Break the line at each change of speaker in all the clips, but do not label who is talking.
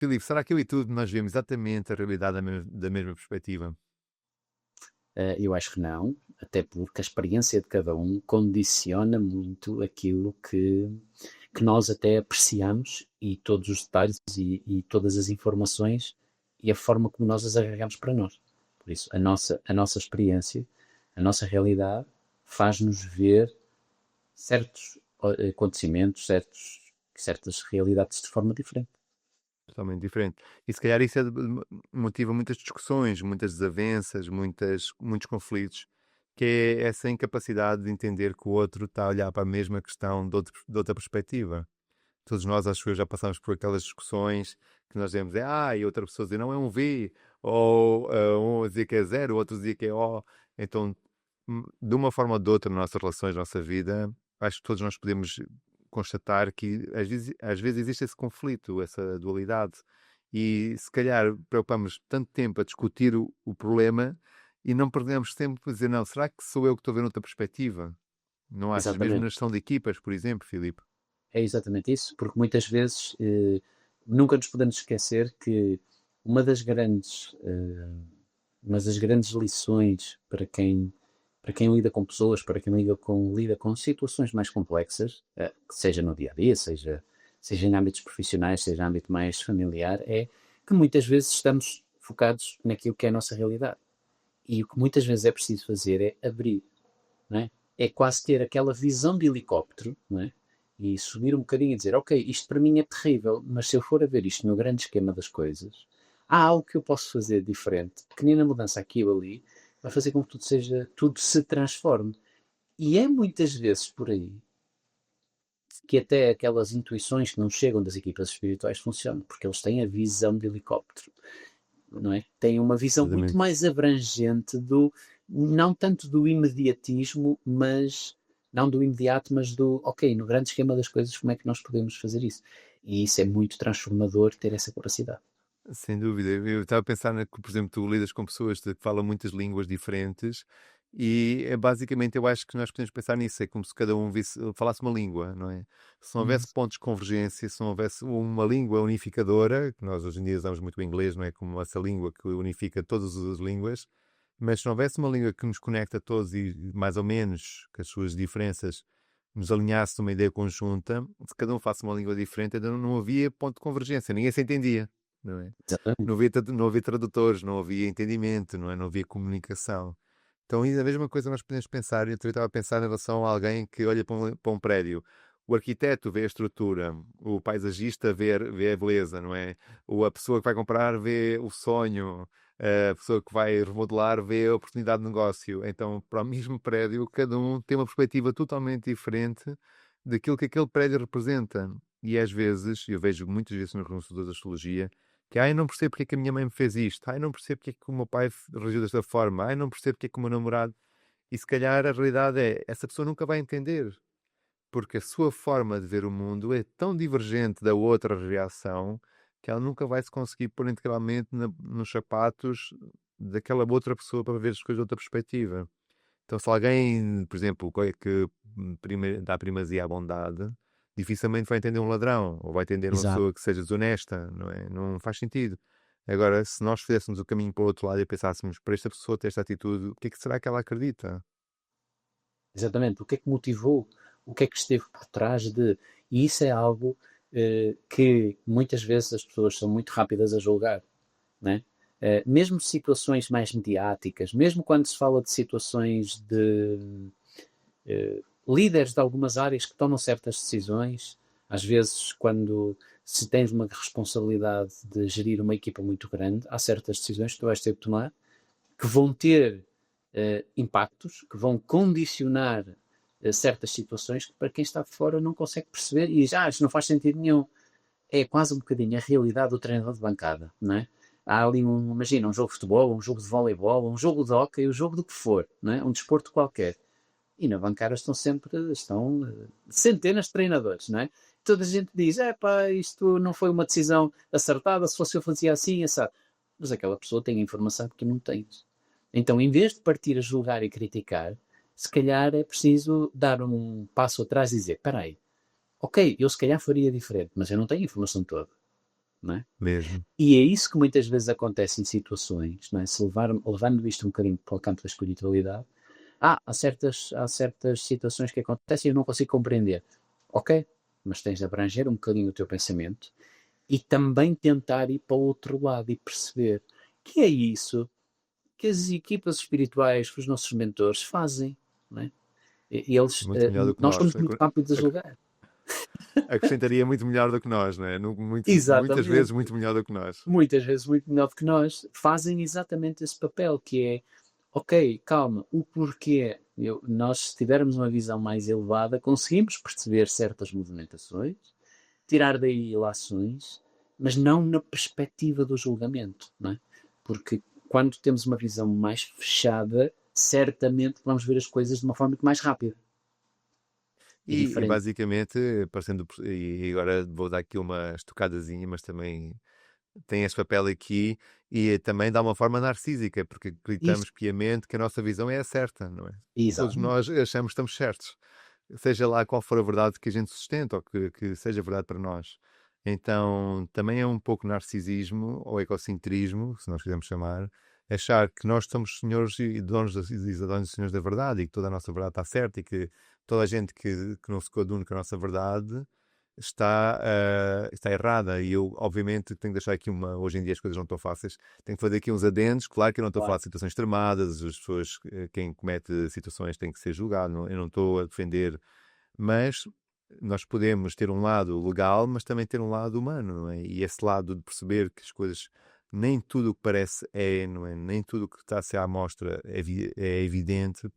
Filipe, será que eu e tu nós vemos exatamente a realidade da mesma perspectiva?
Eu acho que não, até porque a experiência de cada um condiciona muito aquilo que nós até apreciamos e todos os detalhes e todas as informações e a forma como nós as agregamos para nós. Por isso, a nossa experiência, a nossa realidade faz-nos ver certos acontecimentos, certas realidades de forma diferente.
Totalmente diferente. E se calhar isso motiva muitas discussões, muitas desavenças, muitos conflitos, que é essa incapacidade de entender que o outro está a olhar para a mesma questão de outra perspectiva. Todos nós, acho que já passamos por aquelas discussões que nós dizemos é A e outra pessoa diz não, é um V, ou um dizia que é zero, outro dizia que é O. Então, de uma forma ou de outra, nas nossas relações, na nossa vida, acho que todos nós podemos constatar que às vezes existe esse conflito, essa dualidade. E se calhar preocupamos tanto tempo a discutir o problema e não perdemos tempo a dizer, não, será que sou eu que estou a ver outra perspectiva? Não achas? Mesmo na
Exatamente.
gestão de equipas, por exemplo, Filipe?
É exatamente isso, porque muitas vezes nunca nos podemos esquecer que uma das grandes, uma das grandes lições para quem lida com pessoas, para quem lida com situações mais complexas, seja no dia a dia, seja em âmbitos profissionais, seja em âmbito mais familiar, é que muitas vezes estamos focados naquilo que é a nossa realidade. E o que muitas vezes é preciso fazer é abrir, não é? É quase ter aquela visão de helicóptero, não é? E subir um bocadinho e dizer, ok, isto para mim é terrível, mas se eu for a ver isto no grande esquema das coisas, há algo que eu posso fazer diferente, pequenina mudança aqui ou ali, vai fazer com que tudo se transforme. E é muitas vezes por aí que até aquelas intuições que não chegam das equipas espirituais funcionam, porque eles têm a visão de helicóptero, não é? Têm uma visão muito
Exatamente.
mais abrangente não tanto do imediatismo, mas não do imediato, mas ok, no grande esquema das coisas, como é que nós podemos fazer isso? E isso é muito transformador, ter essa capacidade.
Sem dúvida. Eu estava a pensar que, por exemplo, tu lidas com pessoas que falam muitas línguas diferentes e basicamente eu acho que nós podemos pensar nisso. É como se cada um falasse uma língua, não é? Se não
Uhum.
houvesse pontos de convergência, se não houvesse uma língua unificadora, que nós hoje em dia usamos muito o inglês, não é? Como essa língua que unifica todas as línguas, mas se não houvesse uma língua que nos conecta a todos e mais ou menos que as suas diferenças nos alinhasse numa ideia conjunta, se cada um faça uma língua diferente, ainda não havia ponto de convergência, ninguém se entendia, não é?
Exatamente.
Não havia tradutores, não havia entendimento, não é? Não havia comunicação. Então, isso é a mesma coisa que nós podemos pensar. Eu também estava a pensar em relação a alguém que olha para um prédio. O arquiteto vê a estrutura, o paisagista vê a beleza, não é? Ou a pessoa que vai comprar vê o sonho, a pessoa que vai remodelar vê a oportunidade de negócio. Então, para o mesmo prédio, cada um tem uma perspectiva totalmente diferente daquilo que aquele prédio representa. E às vezes, eu vejo muitas vezes nos consultores de astrologia, que eu não percebo porque é que a minha mãe me fez isto, não percebo porque é que o meu pai reagiu desta forma, não percebo porque é que o meu namorado. E se calhar a realidade é, essa pessoa nunca vai entender, porque a sua forma de ver o mundo é tão divergente da outra reação que ela nunca vai se conseguir pôr integralmente nos sapatos daquela outra pessoa para ver as coisas de outra perspectiva. Então, se alguém, por exemplo, que dá primazia à bondade, dificilmente vai entender um ladrão ou vai entender uma
Exato.
pessoa que seja desonesta, não é? Não faz sentido. Agora, se nós fizéssemos o caminho para o outro lado e pensássemos para esta pessoa ter esta atitude, o que é que será que ela acredita?
Exatamente. O que é que motivou? O que é que esteve por trás de. E isso é algo que muitas vezes as pessoas são muito rápidas a julgar, né? Mesmo situações mais mediáticas, mesmo quando se fala de situações de líderes de algumas áreas que tomam certas decisões, às vezes quando se tens uma responsabilidade de gerir uma equipa muito grande, há certas decisões que tu vais ter que tomar que vão ter impactos, que vão condicionar certas situações que para quem está de fora não consegue perceber e diz, isto não faz sentido nenhum. É quase um bocadinho a realidade do treinador de bancada, não é? Há ali, imagina, um jogo de futebol, um jogo de voleibol, um jogo de hóquei, um jogo do que for, não é? Um desporto qualquer. E na bancada estão centenas de treinadores, não é? Toda a gente diz, isto não foi uma decisão acertada, se fosse eu fazia assim, assado. Mas aquela pessoa tem a informação que tu não tens. Então, em vez de partir a julgar e criticar, se calhar é preciso dar um passo atrás e dizer, espera aí, ok, eu se calhar faria diferente, mas eu não tenho a informação toda. não é?
Mesmo.
E é isso que muitas vezes acontece em situações, não é? Se levando isto um bocadinho para o campo da espiritualidade, há certas situações que acontecem e eu não consigo compreender. Ok, mas tens de abranger um bocadinho o teu pensamento e também tentar ir para o outro lado e perceber que é isso que as equipas espirituais, que os nossos mentores fazem, não é? E eles,
Muito melhor do que
nós
nós.
somos muito rápidos a julgar.
Acrescentaria muito melhor do que nós, não é? Muitas vezes
Exatamente.
muito melhor do que nós.
Muitas vezes muito melhor do que nós, fazem exatamente esse papel, que é, ok, calma, o porquê. Nós, se tivermos uma visão mais elevada, conseguimos perceber certas movimentações, tirar daí ilações, mas não na perspectiva do julgamento, não é? Porque quando temos uma visão mais fechada, certamente vamos ver as coisas de uma forma muito mais rápida e
E
diferente.
basicamente, e agora vou dar aqui uma estocadazinha, mas também tem esse papel aqui e também dá uma forma narcísica, porque
Isso,
acreditamos piamente que a nossa visão é a certa, não é? Todos
exatamente.
nós achamos que estamos certos, seja lá qual for a verdade que a gente sustenta ou que seja verdade para nós. Então, também é um pouco narcisismo ou egocentrismo, se nós quisermos chamar, achar que nós somos senhores e donos e senhores da verdade e que toda a nossa verdade está certa e que toda a gente que não se coaduna com a nossa verdade está errada. E eu, obviamente, tenho de deixar aqui uma. Hoje em dia as coisas não estão fáceis. Tenho que fazer aqui uns adendos. Claro que eu não estou a falar
Claro,
de situações extremadas, as pessoas, quem comete situações tem que ser julgado. Eu não estou a defender, mas nós podemos ter um lado legal, mas também ter um lado humano, não é? E esse lado de perceber que as coisas. Nem tudo o que parece não é? Nem tudo o que está a ser à mostra é evidente,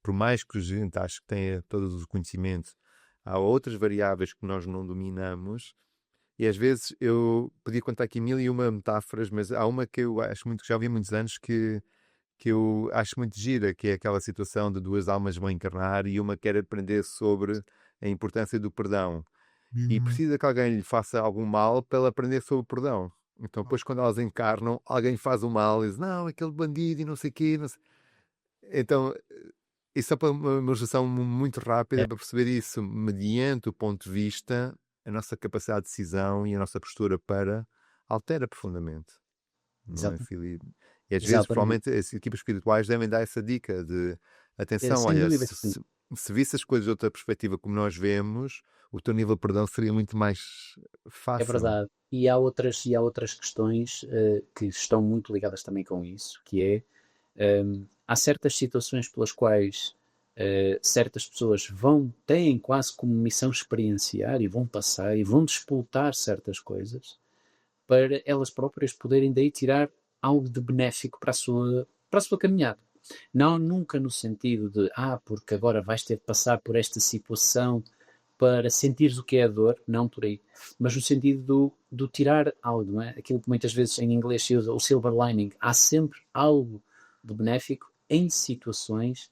por mais que a gente ache que tenha todos os conhecimentos, há outras variáveis que nós não dominamos e às vezes eu podia contar aqui mil e uma metáforas, mas há uma que eu acho muito, que já ouvi há muitos anos, que eu acho muito gira, que é aquela situação de duas almas vão encarnar e uma quer aprender sobre a importância do perdão e precisa que alguém lhe faça algum mal para ela aprender sobre o perdão. Então, depois, quando elas encarnam, alguém faz o mal e diz: Não, aquele bandido e não sei o quê. Não sei. Então, e só para uma ilustração muito
é,
rápida para perceber isso, mediante o ponto de vista, a nossa capacidade de decisão e a nossa postura para altera profundamente, não é,
exatamente.
Filipe? E às vezes,
Exatamente.
provavelmente, as equipas espirituais devem dar essa dica de atenção,
Sem
olha,
dúvida que sim.
se visse as coisas de outra perspectiva como nós vemos, o teu nível de perdão seria muito mais
É
fácil.
verdade. E há outras questões que estão muito ligadas também com isso, que é há certas situações pelas quais certas pessoas têm quase como missão experienciar e vão passar e vão disputar certas coisas para elas próprias poderem daí tirar algo de benéfico para a sua caminhada. Não nunca no sentido de, porque agora vais ter de passar por esta situação para sentires o que é a dor, não por aí, mas no sentido do tirar algo, não é? Aquilo que muitas vezes em inglês se usa, o silver lining. Há sempre algo de benéfico em situações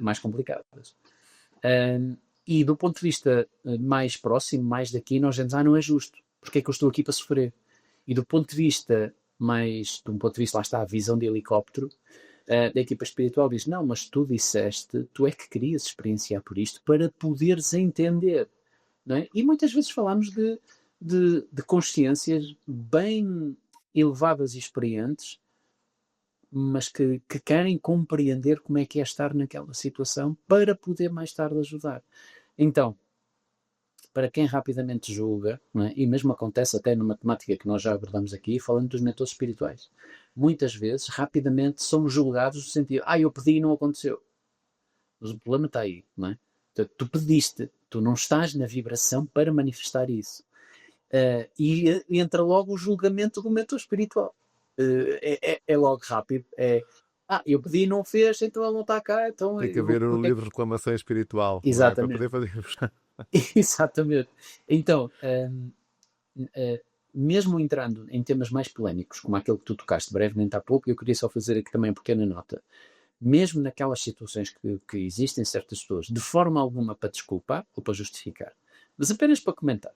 mais complicadas. E do ponto de vista mais próximo, mais daqui, nós dizemos, não é justo, porque é que eu estou aqui para sofrer? E do ponto de vista de um ponto de vista, lá está, a visão de helicóptero, da equipa espiritual diz, não, mas tu disseste, tu é que querias experienciar por isto para poderes entender, não é? E muitas vezes falamos de consciências bem elevadas e experientes, mas que querem compreender como é que é estar naquela situação para poder mais tarde ajudar. Então, para quem rapidamente julga, não é? E mesmo acontece até numa temática que nós já abordamos aqui, falando dos mentores espirituais, muitas vezes rapidamente são julgados no sentido, eu pedi e não aconteceu. Mas o problema está aí, não é? Tu pediste, tu não estás na vibração para manifestar isso. E entra logo o julgamento do mentor espiritual. É logo rápido. Eu pedi e não fez, então ele não está cá, então
Tem que haver um
porque...
livro de reclamação espiritual, não é? Para
Exatamente.
poder fazer.
Exatamente. Então, uh, mesmo entrando em temas mais polémicos, como aquele que tu tocaste brevemente há pouco, eu queria só fazer aqui também uma pequena nota. Mesmo naquelas situações que existem certas pessoas, de forma alguma para desculpar ou para justificar, mas apenas para comentar.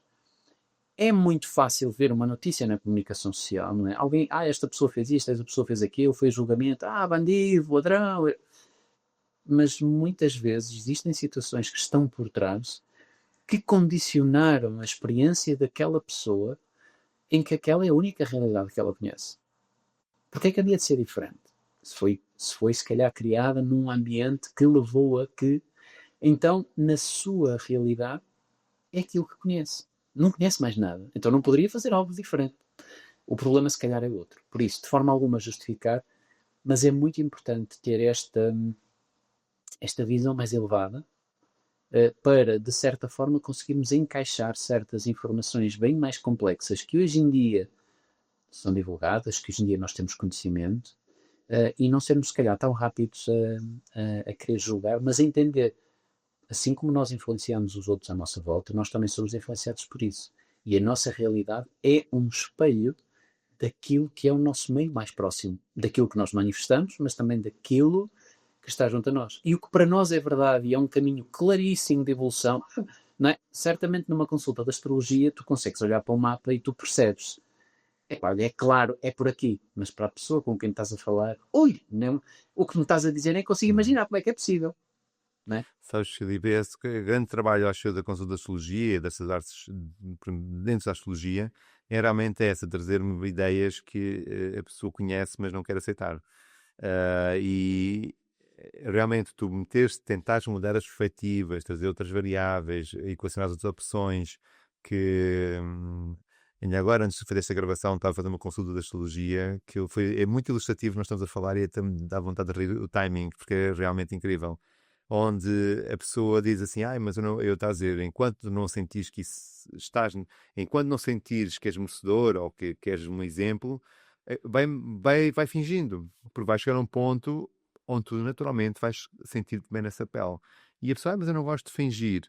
É muito fácil ver uma notícia na comunicação social, não é? Alguém, esta pessoa fez isto, esta pessoa fez aquilo, fez julgamento, bandido, ladrão. Mas muitas vezes existem situações que estão por trás que condicionaram a experiência daquela pessoa em que aquela é a única realidade que ela conhece. Porque é que havia de ser diferente? Se foi se calhar criada num ambiente que levou a que, então, na sua realidade, é aquilo que conhece. Não conhece mais nada. Então não poderia fazer algo diferente. O problema se calhar é outro. Por isso, de forma alguma justificar, mas é muito importante ter esta visão mais elevada para, de certa forma, conseguirmos encaixar certas informações bem mais complexas que hoje em dia são divulgadas, que hoje em dia nós temos conhecimento, e não sermos, se calhar, tão rápidos a querer julgar, mas a entender, assim como nós influenciamos os outros à nossa volta, nós também somos influenciados por isso. E a nossa realidade é um espelho daquilo que é o nosso meio mais próximo, daquilo que nós manifestamos, mas também daquilo que está junto a nós. E o que para nós é verdade e é um caminho claríssimo de evolução, não é? Certamente numa consulta de astrologia tu consegues olhar para o mapa e tu percebes, é claro, é por aqui, mas para a pessoa com quem estás a falar, ui, não, o que me estás a dizer nem consigo imaginar como é que é possível, não é?
Sabes, Filipe, esse grande trabalho, acho eu, da consulta da astrologia e dessas artes dentro da astrologia, é realmente essa, trazer-me ideias que a pessoa conhece, mas não quer aceitar. E realmente tu tentares mudar as perspectivas, trazer outras variáveis, equacionar as outras opções, que ainda agora, antes de fazer esta gravação, estava a fazer uma consulta de astrologia, que é muito ilustrativo, nós estamos a falar e até me dá vontade de rir o timing, porque é realmente incrível. Onde a pessoa diz assim, mas eu estou a dizer, enquanto não sentires que enquanto não sentires que és merecedor ou que és um exemplo, vai fingindo, porque vai chegar a um ponto onde tu naturalmente vais sentir-te bem nessa pele. E a pessoa, mas eu não gosto de fingir.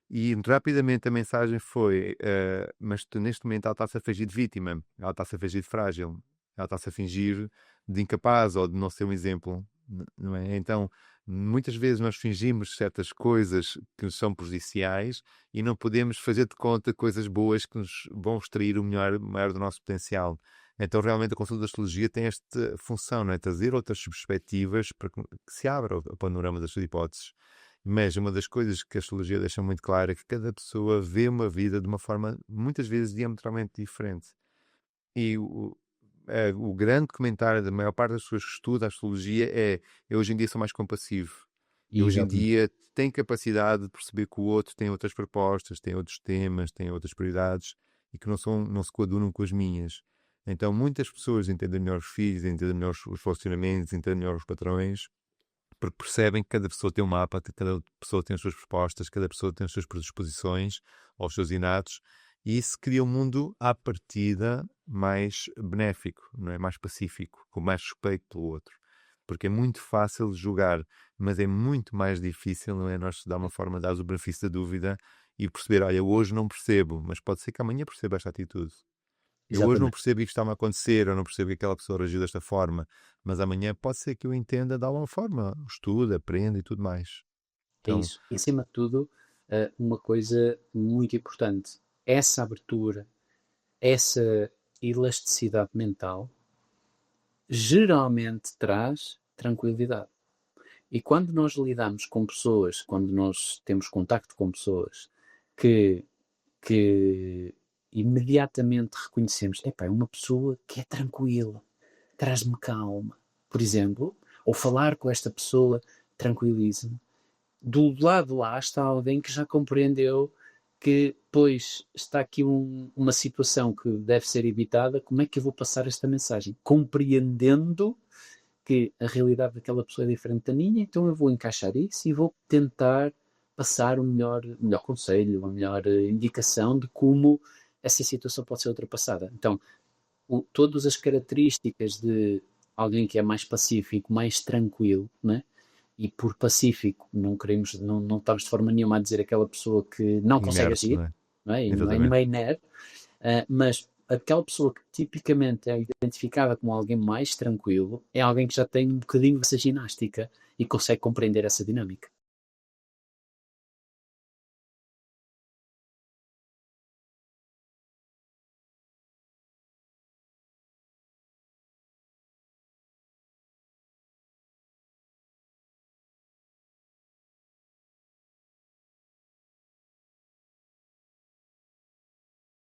E rapidamente a mensagem foi, mas neste momento ela está-se a fingir de vítima, ela está-se a fingir de frágil, ela está-se a fingir de incapaz ou de não ser um exemplo, não é? Então, muitas vezes nós fingimos certas coisas que nos são prejudiciais e não podemos fazer de conta coisas boas que nos vão extrair o maior do nosso potencial. Então, realmente, a consulta da astrologia tem esta função, não é? Trazer outras perspectivas para que se abra o panorama das suas hipóteses. Mas uma das coisas que a astrologia deixa muito claro é que cada pessoa vê uma vida de uma forma, muitas vezes, diametralmente diferente. E o grande comentário da maior parte das pessoas que estudam a astrologia é: eu hoje em dia sou mais compassivo. Eu hoje em
Exatamente.
dia tenho capacidade de perceber que o outro tem outras propostas, tem outros temas, tem outras prioridades e que não se coadunam com as minhas. Então, muitas pessoas entendem melhor os filhos, entendem melhor os relacionamentos, entendem melhor os patrões, porque percebem que cada pessoa tem um mapa, que cada pessoa tem as suas propostas, cada pessoa tem as suas predisposições ou os seus inatos, e isso cria um mundo à partida mais benéfico, não é? Mais pacífico, com mais respeito pelo outro. Porque é muito fácil julgar, mas é muito mais difícil, não é? Nós dar uma forma de dar o benefício da dúvida e perceber, olha, hoje não percebo, mas pode ser que amanhã perceba esta atitude. Eu hoje não
Exatamente.
percebo isto está-me a acontecer, eu não percebo que aquela pessoa reagiu desta forma, mas amanhã pode ser que eu entenda de alguma forma, estudo, aprenda e tudo mais.
É
Então,
isso. E, acima de tudo, uma coisa muito importante, essa abertura, essa elasticidade mental, geralmente traz tranquilidade. E quando nós lidamos com pessoas, quando nós temos contacto com pessoas que, que imediatamente reconhecemos, epá, é uma pessoa que é tranquila, traz-me calma, por exemplo, ou falar com esta pessoa tranquiliza-me. Do lado lá está alguém que já compreendeu que, pois, está aqui uma situação que deve ser evitada, como é que eu vou passar esta mensagem? Compreendendo que a realidade daquela pessoa é diferente da minha, então eu vou encaixar isso e vou tentar passar melhor conselho, uma melhor indicação de como essa situação pode ser ultrapassada. Então, todas as características de alguém que é mais pacífico, mais tranquilo, né? E por pacífico não queremos, não estamos de forma nenhuma a dizer aquela pessoa que não consegue
inerte,
agir,
não é?
não é? E não é
Exatamente.
nenhuma inerte, mas aquela pessoa que tipicamente é identificada como alguém mais tranquilo é alguém que já tem um bocadinho dessa ginástica e consegue compreender essa dinâmica.